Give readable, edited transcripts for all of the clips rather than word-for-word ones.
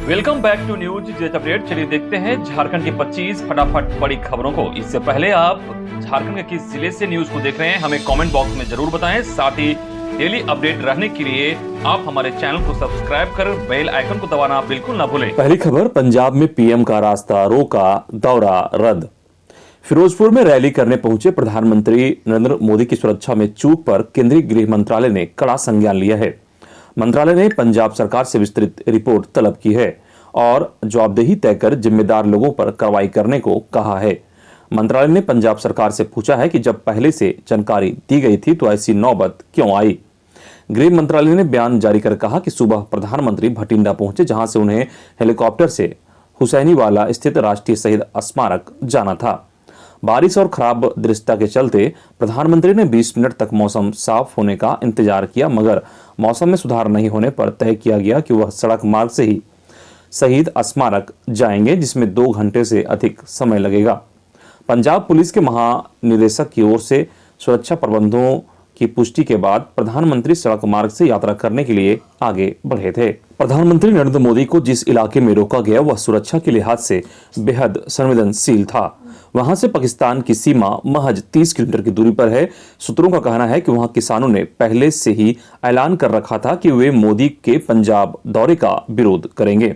Welcome back to news jet update. चलिए देखते हैं झारखंड की 25 फटाफट बड़ी खबरों को। इससे पहले आप झारखंड के किस जिले से न्यूज को देख रहे हैं हमें कमेंट बॉक्स में जरूर बताएं। साथ ही डेली अपडेट रहने के लिए आप हमारे चैनल को सब्सक्राइब कर बेल आइकन को दबाना बिल्कुल ना भूलें। पहली खबर, पंजाब में पीएम का रास्ता रोका, दौरा रद्द। फिरोजपुर में रैली करने पहुंचे प्रधानमंत्री नरेंद्र मोदी की सुरक्षा में चूक पर केंद्रीय गृह मंत्रालय ने कड़ा संज्ञान लिया है। मंत्रालय ने पंजाब सरकार से विस्तृत रिपोर्ट तलब की है और जवाबदेही तय कर जिम्मेदार लोगों पर कार्रवाई करने को कहा है। मंत्रालय ने पंजाब सरकार से पूछा है कि जब पहले से जानकारी दी गई थी तो ऐसी नौबत क्यों आई। गृह मंत्रालय ने बयान जारी कर कहा कि सुबह प्रधानमंत्री भटिंडा पहुंचे, जहां से उन्हें हेलीकॉप्टर से हुसैनीवाला स्थित राष्ट्रीय शहीद स्मारक जाना था। बारिश और खराब दृश्यता के चलते प्रधानमंत्री ने 20 मिनट तक मौसम साफ होने का इंतजार किया, मगर मौसम में सुधार नहीं होने पर तय किया गया कि वह सड़क मार्ग से ही शहीद स्मारक जाएंगे, जिसमें 2 घंटे से अधिक समय लगेगा। पंजाब पुलिस के महानिदेशक की ओर से सुरक्षा प्रबंधों की पुष्टि के बाद प्रधानमंत्री सड़क मार्ग से यात्रा करने के लिए आगे बढ़े थे। प्रधानमंत्री नरेंद्र मोदी को जिस इलाके में रोका गया वह सुरक्षा के लिहाज से बेहद संवेदनशील था। वहां से पाकिस्तान की सीमा महज 30 किलोमीटर की दूरी पर है। सूत्रों का कहना है कि वहां किसानों ने पहले से ही ऐलान कर रखा था कि वे मोदी के पंजाब दौरे का विरोध करेंगे।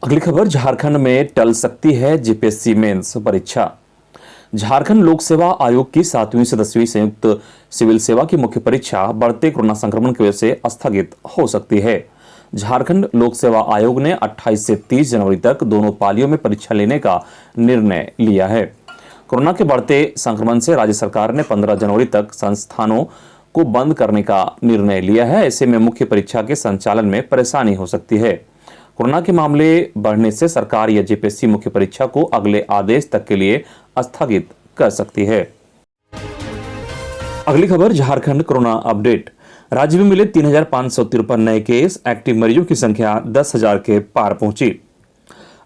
अगली खबर, झारखंड में टल सकती है जेपीएससी मेंस परीक्षा। झारखंड लोक सेवा आयोग की 7वीं से 10वीं संयुक्त सिविल सेवा की मुख्य परीक्षा बढ़ते कोरोना संक्रमण की वजह से स्थगित हो सकती है। झारखंड लोक सेवा आयोग ने 28 से 30 जनवरी तक दोनों पालियों में परीक्षा लेने का निर्णय लिया है। कोरोना के बढ़ते संक्रमण से राज्य सरकार ने 15 जनवरी तक संस्थानों को बंद करने का निर्णय लिया है। ऐसे में मुख्य परीक्षा के संचालन में परेशानी हो सकती है। कोरोना के मामले बढ़ने से सरकार या जेपीएससी मुख्य परीक्षा को अगले आदेश तक के लिए स्थगित कर सकती है। अगली खबर, झारखंड कोरोना अपडेट। राज्य में मिले 3,553 नए केस, एक्टिव मरीजों की संख्या 10,000 के पार पहुंची।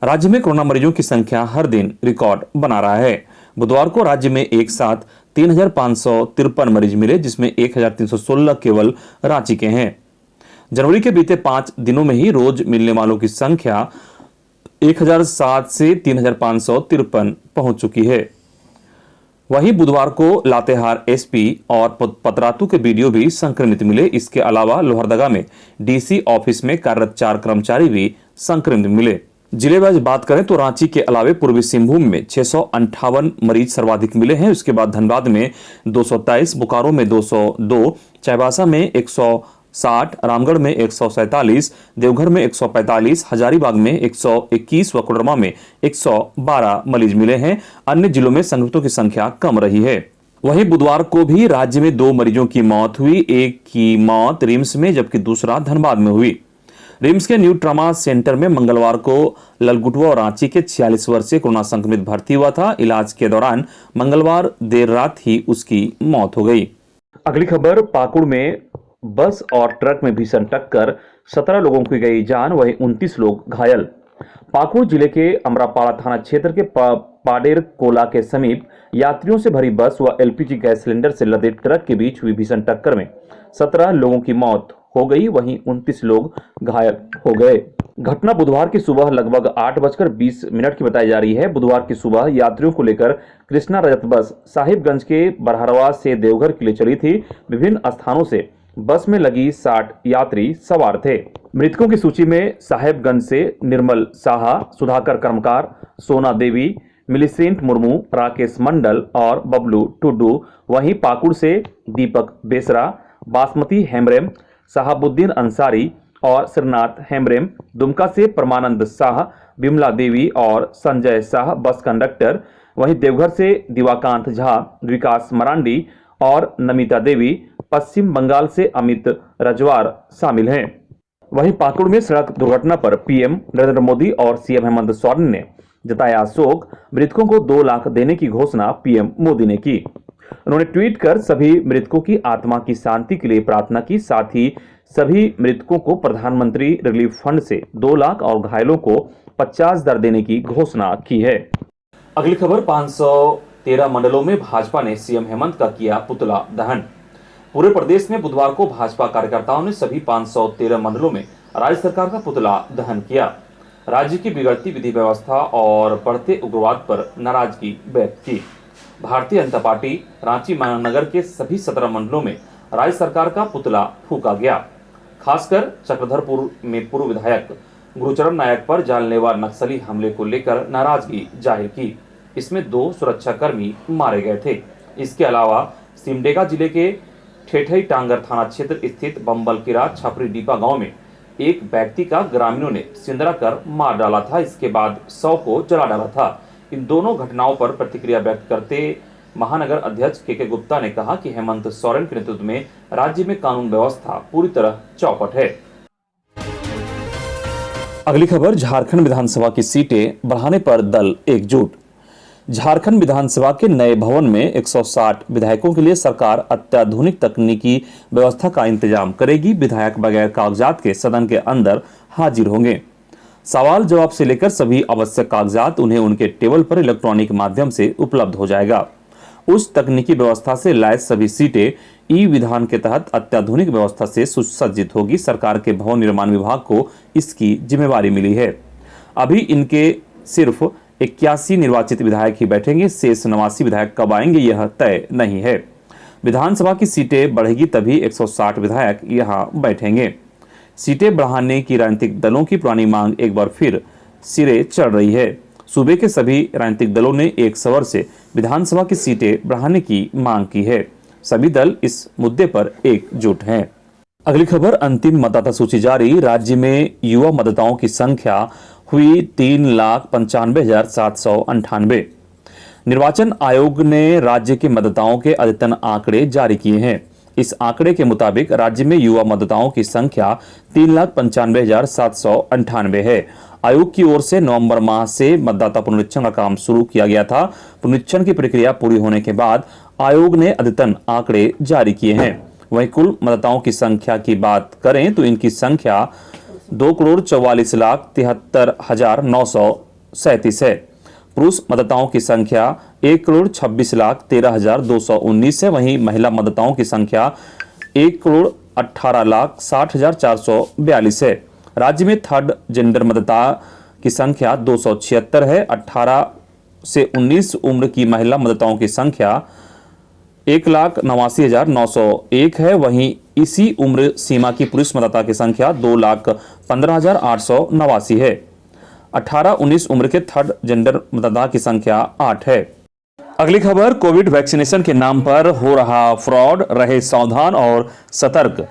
राज्य में कोरोना मरीजों की संख्या हर दिन रिकॉर्ड बना रहा है। बुधवार को राज्य में एक साथ 3,553 मरीज मिले, जिसमें 1,316 केवल रांची के हैं। जनवरी के बीते 5 दिनों में ही रोज मिलने वालों की संख्या 1,007 से 3,553 पहुंच चुकी है। वहीं बुधवार को लातेहार एसपी और पतरातू के बीडीओ भी संक्रमित मिले। इसके अलावा लोहरदगा में डीसी ऑफिस में कार्यरत 4 कर्मचारी भी संक्रमित मिले। जिले वाइज बात करें तो रांची के अलावे पूर्वी सिंहभूम में 658 मरीज सर्वाधिक मिले हैं। उसके बाद धनबाद में 223, बोकारो में 202, चाईबासा में 160, रामगढ़ में 147, देवघर में 145, हजारीबाग में 121 व कोडरमा में 112 मरीज मिले हैं। अन्य जिलों में संक्रमितों की संख्या कम रही है। वहीं बुधवार को भी राज्य में 2 मरीजों की मौत हुई। एक की मौत रिम्स में जबकि दूसरा धनबाद में हुई। रिम्स के न्यू ट्रामा सेंटर में मंगलवार को ललगुटवा और रांची के 46 वर्षीय कोरोना संक्रमित भर्ती हुआ था। इलाज के दौरान मंगलवार देर रात ही उसकी मौत हो गई। अगली खबर, पाकुड़ में बस और ट्रक में भीषण टक्कर, 17 लोगों की गई जान, वहीं 29 लोग घायल। पाकुड़ जिले के अमरापाड़ा थाना क्षेत्र के पाडेर कोला के समीप यात्रियों से भरी बस व एलपीजी गैस सिलेंडर से लदे ट्रक के बीच हुई भीषण टक्कर में 17 लोगों की मौत हो गई, वहीं 29 लोग घायल हो गए। घटना बुधवार की सुबह लगभग 8:20 की बताई जा रही है। बुधवार की सुबह यात्रियों को लेकर कृष्णा रजत बस साहिबगंज के बरहरवा से देवघर के लिए चली थी। विभिन्न स्थानों से बस में लगी 60 यात्री सवार थे। मृतकों की सूची में साहेबगंज से निर्मल साहा, सुधाकर कर्मकार, सोना देवी, मिलिसेंट मुर्मू, राकेश मंडल और बबलू टुडू। वहीं पाकुड़ से दीपक बेसरा, बासमती हेम्ब्रेम, साहबुद्दीन अंसारी और श्रीनाथ हेम्ब्रेम। दुमका से परमानंद शाह, बिमला देवी और संजय शाह बस कंडक्टर। वहीं देवघर से दिवाकांत झा, विकास मरांडी और नमिता देवी। पश्चिम बंगाल से अमित रजवार शामिल हैं। वहीं पाकुड़ में सड़क दुर्घटना पर पीएम नरेंद्र मोदी और सीएम हेमंत सोरेन ने जताया शोक। मृतकों को 2 लाख देने की घोषणा पीएम मोदी ने की। उन्होंने ट्वीट कर सभी मृतकों की आत्मा की शांति के लिए प्रार्थना की। साथ ही सभी मृतकों को प्रधानमंत्री रिलीफ फंड से 2 लाख और घायलों को 50,000 देने की घोषणा की है। अगली खबर, 513 मंडलों में भाजपा ने सीएम हेमंत का किया पुतला दहन। पूरे प्रदेश में बुधवार को भाजपा कार्यकर्ताओं ने सभी 513 मंडलों में राज्य सरकार का पुतला दहन किया। राज्य की बिगड़ती विधि व्यवस्था और बढ़ते उग्रवाद पर नाराजगी व्यक्त की। भारतीय जनता पार्टी रांची महानगर के सभी 17 मंडलों में राज्य सरकार का पुतला फूंका गया। खासकर चक्रधरपुर में पूर्व विधायक गुरुचरण नायक पर जानलेवा नक्सली हमले को लेकर नाराजगी जाहिर की। इसमें 2 सुरक्षाकर्मी मारे गए थे। इसके अलावा सिमडेगा जिले के ठेठई टांगर थाना क्षेत्र स्थित बम्बलकिरा छपरी डीपा गांव में एक व्यक्ति का ग्रामीणों ने सिंदरा कर मार डाला था। इसके बाद 100 को जला डाला था। इन दोनों घटनाओं पर प्रतिक्रिया व्यक्त करते महानगर अध्यक्ष के गुप्ता ने कहा कि हेमंत सोरेन के नेतृत्व में राज्य में कानून व्यवस्था पूरी तरह चौपट है। अगली खबर, झारखंड विधानसभा की सीटें बढ़ाने पर दल एकजुट। झारखंड विधानसभा के नए भवन में 160 विधायकों के लिए सरकार अत्याधुनिक तकनीकी व्यवस्था का इंतजाम करेगी। विधायक बगैर कागजात के सदन के अंदर हाजिर होंगे। सवाल जवाब से लेकर सभी आवश्यक कागजात उन्हें उनके टेबल पर इलेक्ट्रॉनिक माध्यम से उपलब्ध हो जाएगा। उस तकनीकी व्यवस्था से लैस सभी सीटें ई विधान के तहत अत्याधुनिक व्यवस्था से सुसज्जित होगी। सरकार के भवन निर्माण विभाग को इसकी जिम्मेवारी मिली है। अभी इनके सिर्फ 81 निर्वाचित विधायक ही बैठेंगे। शेष 89 विधायक कब आएंगे यह तय नहीं है। विधानसभा की सीटें बढ़ेगी तभी 160 विधायक यहां बैठेंगे। सीटें बढ़ाने की राजनीतिक दलों की पुरानी मांग एक बार फिर सिरे चढ़ रही है। सूबे के सभी राजनीतिक दलों ने एक स्वर से विधानसभा की सीटें बढ़ाने की मांग की है। सभी दल इस मुद्दे पर एकजुट हैं। अगली खबर, अंतिम मतदाता सूची जारी। राज्य में युवा मतदाताओं की संख्या हुई 3,95,798। निर्वाचन आयोग ने राज्य के मतदाताओं के अद्यतन आंकड़े जारी किए हैं। इस आंकड़े के मुताबिक राज्य में युवा मतदाताओं की संख्या 3,95,798 है। आयोग की ओर से नवंबर माह से मतदाता पुनरीक्षण का काम शुरू किया गया था। पुनरीक्षण की प्रक्रिया पूरी होने के बाद आयोग ने अद्यतन आंकड़े जारी किए हैं। वहीं कुल मतदाताओं की संख्या की बात करें तो इनकी संख्या 2,44,73,937 है। पुरुष मतदाताओं की संख्या 1,26,13,219 है। वहीं महिला मतदाताओं की संख्या 1,18,60,442 है। राज्य में थर्ड जेंडर मतदाता की संख्या 276 है। 18 से 19 उम्र की महिला मतदाताओं की संख्या 1,89,901 है। वहीं इसी उम्र सीमा की पुरुष मतदाता की संख्या 2,15,889 है। 18-19 उम्र के थर्ड जेंडर मतदाता की संख्या 8 है। अगली खबर, कोविड वैक्सीनेशन के नाम पर हो रहा फ्रॉड, रहे सावधान और सतर्क।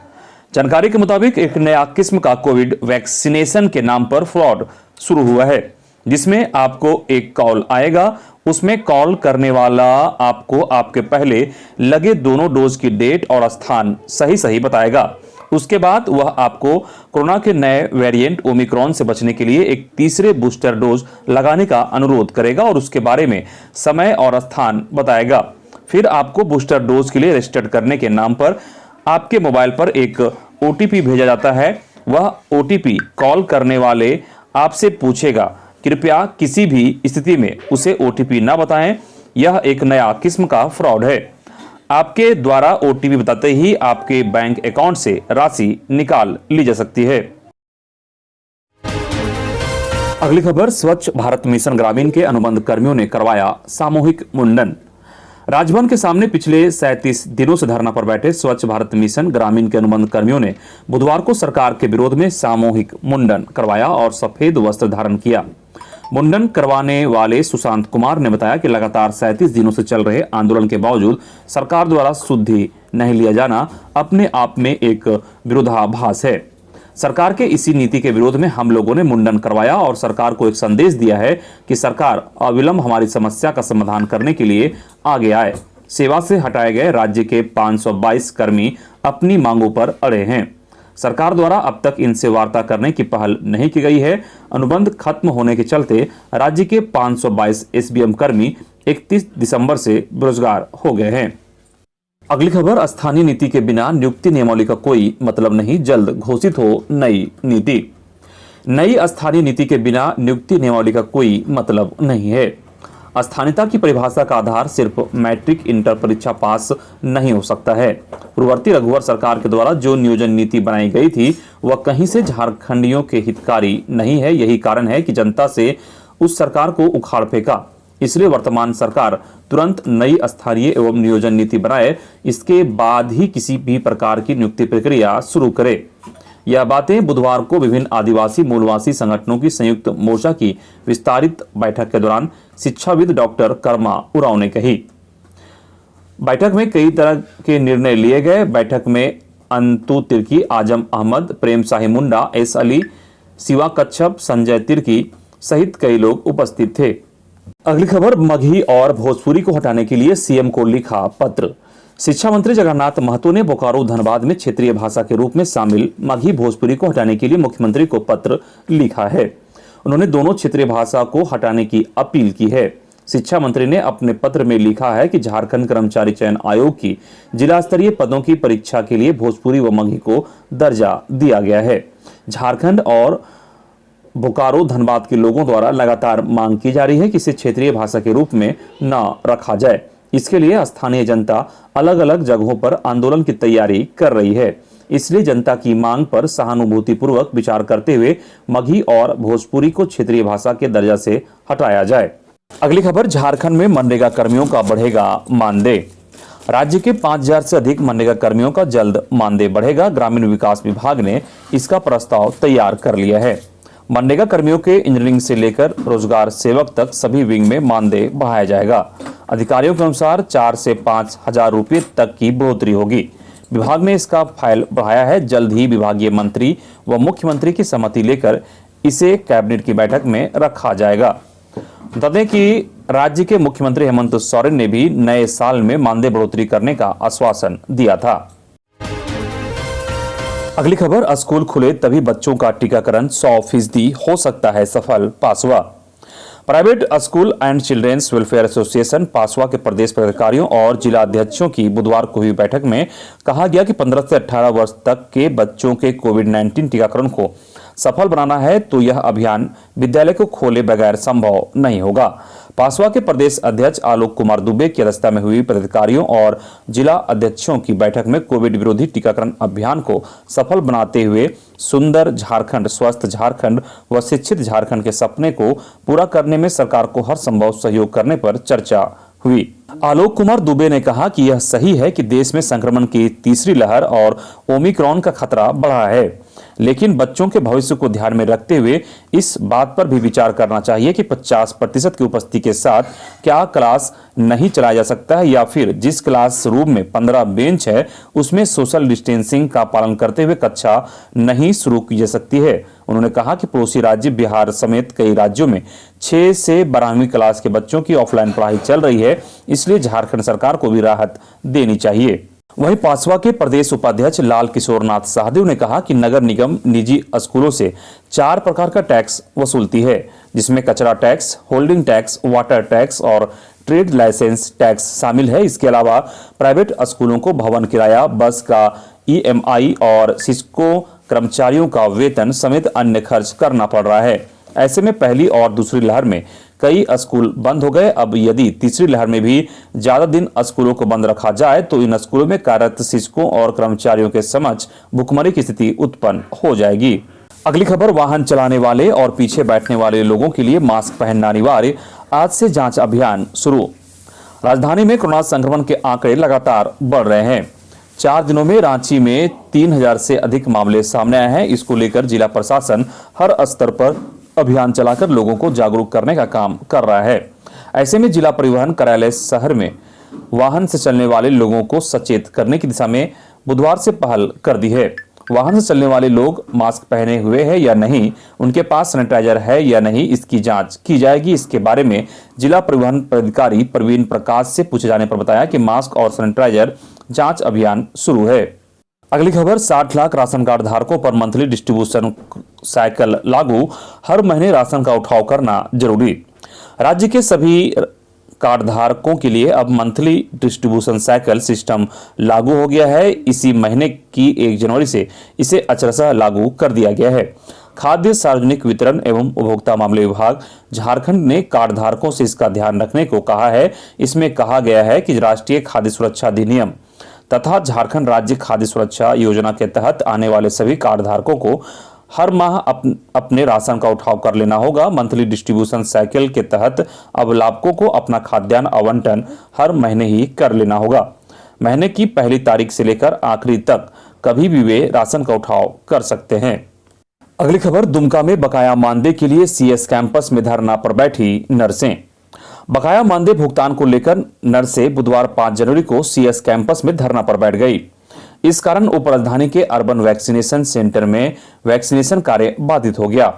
जानकारी के मुताबिक एक नया किस्म का कोविड वैक्सीनेशन के नाम पर फ्रॉड शुरू हुआ है, जिसमें आपको एक कॉल आएगा। उसमें कॉल करने वाला आपको आपके पहले लगे दोनों डोज की डेट और स्थान सही बताएगा। उसके बाद वह आपको कोरोना के नए वेरिएंट ओमिक्रॉन से बचने के लिए एक तीसरे बूस्टर डोज लगाने का अनुरोध करेगा और उसके बारे में समय और स्थान बताएगा। फिर आपको बूस्टर डोज के लिए रजिस्टर करने के नाम पर आपके मोबाइल पर एक ओटीपी भेजा जाता है। वह ओटीपी कॉल करने वाले आपसे पूछेगा। कृपया किसी भी स्थिति में उसे ओटीपी ना बताएं। यह एक नया किस्म का फ्रॉड है। आपके द्वारा ओटीपी बताते ही आपके बैंक अकाउंट से राशि निकाल ली जा सकती है। अगली खबर, स्वच्छ भारत मिशन ग्रामीण के अनुबंध कर्मियों ने करवाया सामूहिक मुंडन। राजभवन के सामने पिछले 37 दिनों से धरना पर बैठे स्वच्छ भारत मिशन ग्रामीण के अनुबंध कर्मियों ने बुधवार को सरकार के विरोध में सामूहिक मुंडन करवाया और सफेद वस्त्र धारण किया। मुंडन करवाने वाले सुशांत कुमार ने बताया कि लगातार 37 दिनों से चल रहे आंदोलन के बावजूद सरकार द्वारा शुद्धि नहीं लिया जाना अपने आप में एक विरोधाभास है। सरकार के इसी नीति के विरोध में हम लोगों ने मुंडन करवाया और सरकार को एक संदेश दिया है कि सरकार अविलंब हमारी समस्या का समाधान करने के लिए आगे आए। सेवा से हटाए गए राज्य के 522 कर्मी अपनी मांगों पर अड़े हैं। सरकार द्वारा अब तक इनसे वार्ता करने की पहल नहीं की गई है। अनुबंध खत्म होने के चलते राज्य के 522 एसबीएम कर्मी 31 दिसंबर से बेरोजगार हो गए हैं। अगली खबर, स्थानीय नीति के बिना नियुक्ति नियमावली का कोई मतलब नहीं, जल्द घोषित हो नई नीति। नई स्थानीय नीति के बिना नियुक्ति नियमावली का कोई मतलब नहीं है। स्थानीयता की परिभाषा का आधार सिर्फ मैट्रिक इंटर परीक्षा पास नहीं हो सकता है। पूर्ववर्ती रघुवर सरकार के द्वारा जो नियोजन नीति बनाई गई थी वह कहीं से झारखंडियों के हितकारी नहीं है। यही कारण है कि जनता से उस सरकार को उखाड़ फेंका। इसलिए वर्तमान सरकार तुरंत नई स्थानीय एवं नियोजन नीति बनाए, इसके बाद ही किसी भी प्रकार की नियुक्ति प्रक्रिया शुरू करे। यह बातें बुधवार को विभिन्न आदिवासी मूलवासी संगठनों की संयुक्त मोर्चा की विस्तारित बैठक के दौरान शिक्षाविद डॉक्टर कर्मा उरांव ने कही। बैठक में कई तरह के निर्णय लिए गए। बैठक में अंतु तिर्की, आजम अहमद, प्रेम शाही मुंडा, एस अली, शिवा कच्छप, संजय तिर्की सहित कई लोग उपस्थित थे। अगली खबर, मगही और भोजपुरी को हटाने के लिए सीएम को लिखा पत्र। शिक्षा मंत्री जगन्नाथ महतो ने बोकारो धनबाद में क्षेत्रीय भाषा के रूप में शामिल मगही भोजपुरी को हटाने के लिए मुख्यमंत्री को पत्र लिखा है। उन्होंने दोनों क्षेत्रीय भाषा को हटाने की अपील की है। शिक्षा मंत्री ने अपने पत्र में लिखा है कि झारखंड कर्मचारी चयन आयोग की जिला स्तरीय पदों की परीक्षा के लिए भोजपुरी व मगही को दर्जा दिया गया है। झारखंड और बोकारो धनबाद के लोगों द्वारा लगातार मांग की जा रही है कि इसे क्षेत्रीय भाषा के रूप में न रखा जाए। इसके लिए स्थानीय जनता अलग अलग जगहों पर आंदोलन की तैयारी कर रही है। इसलिए जनता की मांग पर सहानुभूतिपूर्वक विचार करते हुए मगही और भोजपुरी को क्षेत्रीय भाषा के दर्जा से हटाया जाए। अगली खबर, झारखंड में मनरेगा कर्मियों का बढ़ेगा मानदेय। राज्य के 5000 से अधिक मनरेगा कर्मियों का जल्द मानदेय बढ़ेगा। ग्रामीण विकास विभाग ने इसका प्रस्ताव तैयार कर लिया है। मनरेगा कर्मियों के इंजीनियरिंग से लेकर रोजगार सेवक तक सभी विंग में मानदेय बढ़ाया जाएगा। अधिकारियों के अनुसार 4 से 5 हजार रुपये तक की बढ़ोतरी होगी। विभाग ने इसका फाइल बढ़ाया है। जल्द ही विभागीय मंत्री व मुख्यमंत्री की सहमति लेकर इसे कैबिनेट की बैठक में रखा जाएगा। बता दें कि राज्य के मुख्यमंत्री हेमंत सोरेन ने भी नए साल में मानदेय बढ़ोतरी करने का आश्वासन दिया था। अगली खबर, स्कूल खुले तभी बच्चों का टीकाकरण 100% हो सकता है सफल। पासवा private school and childrens welfare association पासवा के प्रदेश पदाधिकारियों और जिला अध्यक्षों की बुधवार को हुई बैठक में कहा गया कि 15 से 18 वर्ष तक के बच्चों के कोविड-19 टीकाकरण को सफल बनाना है तो यह अभियान विद्यालय को खोले बगैर संभव नहीं होगा। पासवा के प्रदेश अध्यक्ष आलोक कुमार दुबे की अध्यक्षता में हुई पदाधिकारियों और जिला अध्यक्षों की बैठक में कोविड विरोधी टीकाकरण अभियान को सफल बनाते हुए सुंदर झारखंड, स्वस्थ झारखंड व शिक्षित झारखंड के सपने को पूरा करने में सरकार को हर संभव सहयोग करने पर चर्चा हुई। आलोक कुमार दुबे ने कहा कि यह सही है कि देश में संक्रमण की तीसरी लहर और ओमिक्रॉन का खतरा बढ़ा है, लेकिन बच्चों के भविष्य को ध्यान में रखते हुए इस बात पर भी विचार करना चाहिए कि 50% की उपस्थिति के साथ क्या क्लास नहीं चलाया जा सकता है या फिर जिस क्लास रूम में 15 बेंच है उसमें सोशल डिस्टेंसिंग का पालन करते हुए कक्षा नहीं शुरू की जा सकती है। उन्होंने कहा कि पड़ोसी राज्य बिहार समेत कई राज्यों में 6 से 12वीं क्लास के बच्चों की ऑफलाइन पढ़ाई चल रही है, इसलिए झारखंड सरकार को भी राहत देनी चाहिए। वहीं पासवा के प्रदेश उपाध्यक्ष लाल किशोर नाथ साहदेव ने कहा कि नगर निगम निजी स्कूलों से 4 प्रकार का टैक्स वसूलती है, जिसमें कचरा tax, holding tax, water tax और ट्रेड लाइसेंस टैक्स शामिल है। इसके अलावा प्राइवेट स्कूलों को भवन किराया, बस का EMI और शिक्षकों कर्मचारियों का वेतन समेत अन्य खर्च करना पड़ रहा है। ऐसे में पहली और दूसरी लहर में कई स्कूल बंद हो गए। अब यदि तीसरी लहर में भी ज्यादा दिन स्कूलों को बंद रखा जाए तो इन स्कूलों में कार्यरत शिक्षकों और कर्मचारियों के समक्ष भुखमरी की स्थिति उत्पन्न हो जाएगी। अगली खबर, वाहन चलाने वाले और पीछे बैठने वाले लोगों के लिए मास्क पहनना अनिवार्य। आज से जांच अभियान शुरू। राजधानी में कोरोना संक्रमण के आंकड़े लगातार बढ़ रहे हैं। 4 दिनों में रांची में 3000 से अधिक मामले सामने आए हैं। इसको लेकर जिला प्रशासन हर स्तर पर अभियान चलाकर लोगों को जागरूक करने का काम कर रहा है। ऐसे में जिला परिवहन कार्यालय शहर में वाहन से चलने वाले लोगों को सचेत करने की दिशा में बुधवार से पहल कर दी है। वाहन से चलने वाले लोग मास्क पहने हुए हैं या नहीं, उनके पास सैनिटाइजर है या नहीं, इसकी जांच की जाएगी। इसके बारे में जिला परिवहन पदाधिकारी प्रवीण प्रकाश से पूछे जाने पर बताया कि मास्क और सैनिटाइजर जांच अभियान शुरू है। अगली खबर, 60 लाख राशन कार्ड धारकों पर मंथली डिस्ट्रीब्यूशन साइकिल लागू। हर महीने राशन का उठाव करना जरूरी। राज्य के सभी कार्ड धारकों के लिए अब मंथली डिस्ट्रीब्यूशन साइकिल सिस्टम लागू हो गया है। इसी महीने की 1 जनवरी से इसे अक्षरशः लागू कर दिया गया है। खाद्य सार्वजनिक वितरण एवं उपभोक्ता मामले विभाग झारखंड ने कार्ड धारकों से इसका ध्यान रखने को कहा है। इसमें कहा गया है कि राष्ट्रीय खाद्य सुरक्षा अधिनियम तथा झारखंड राज्य खाद्य सुरक्षा योजना के तहत आने वाले सभी कार्ड धारकों को हर माह अपने राशन का उठाव कर लेना होगा। मंथली डिस्ट्रीब्यूशन साइकिल के तहत अब लाभुकों को अपना खाद्यान्न आवंटन हर महीने ही कर लेना होगा। महीने की पहली तारीख से लेकर आखिरी तक कभी भी वे राशन का उठाव कर सकते हैं। अगली खबर, दुमका में बकाया मानदेय के लिए सीएस कैंपस में धरना पर बैठी नर्सें। बकाया मानदेय भुगतान को लेकर नर्सें बुधवार 5 जनवरी को सीएस कैंपस में धरना पर बैठ गई। इस कारण उप राजधानी के अर्बन वैक्सीनेशन सेंटर में वैक्सीनेशन कार्य बाधित हो गया।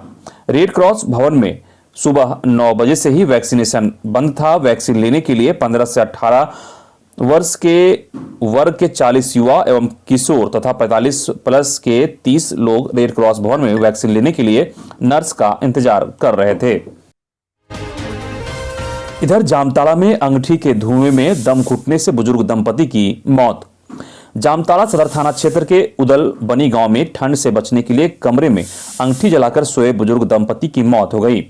रेड क्रॉस भवन में सुबह 9 बजे से ही वैक्सीनेशन बंद था। वैक्सीन लेने के लिए 15 से 18 वर्ष के वर्ग के 40 युवा एवं किशोर तथा 45 प्लस के 30 लोग रेड क्रॉस भवन में वैक्सीन लेने के लिए नर्स का इंतजार कर रहे थे। इधर जामताड़ा में अंगूठी के धुएं में दम घुटने से बुजुर्ग दंपति की मौत। जामताड़ा सदर थाना क्षेत्र के उदल बनी गांव में ठंड से बचने के लिए कमरे में अंगूठी जलाकर सोए बुजुर्ग दंपति की मौत हो गई।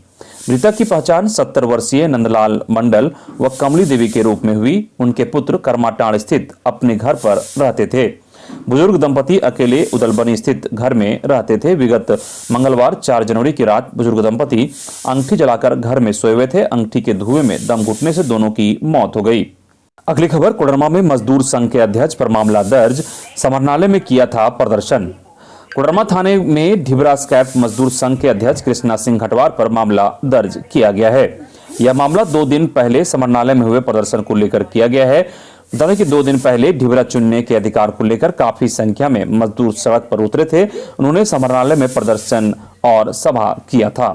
मृतक की पहचान 70 वर्षीय नंदलाल मंडल व कमली देवी के रूप में हुई। उनके पुत्र कर्माटांड़ स्थित अपने घर पर रहते थे। बुजुर्ग दंपति अकेले उदलबनी स्थित घर में रहते थे। विगत मंगलवार 4 जनवरी की रात बुजुर्ग दंपति अंगूठी जलाकर घर में सोए हुए थे। अंगूठी के धुएं में दम घुटने से दोनों की मौत हो गई। अगली खबर, कोडरमा में मजदूर संघ के अध्यक्ष पर मामला दर्ज, समरनालय में किया था प्रदर्शन। कोडरमा थाने में ढिबरा स्क्रैप मजदूर संघ के अध्यक्ष कृष्णा सिंह घटवार पर मामला दर्ज किया गया है। यह मामला 2 दिन पहले समरनालय में हुए प्रदर्शन को लेकर किया गया है। बता दें कि 2 दिन पहले ढिबरा चुनने के अधिकार को लेकर काफी संख्या में मजदूर सड़क पर उतरे थे। उन्होंने समरनालय में प्रदर्शन और सभा किया था।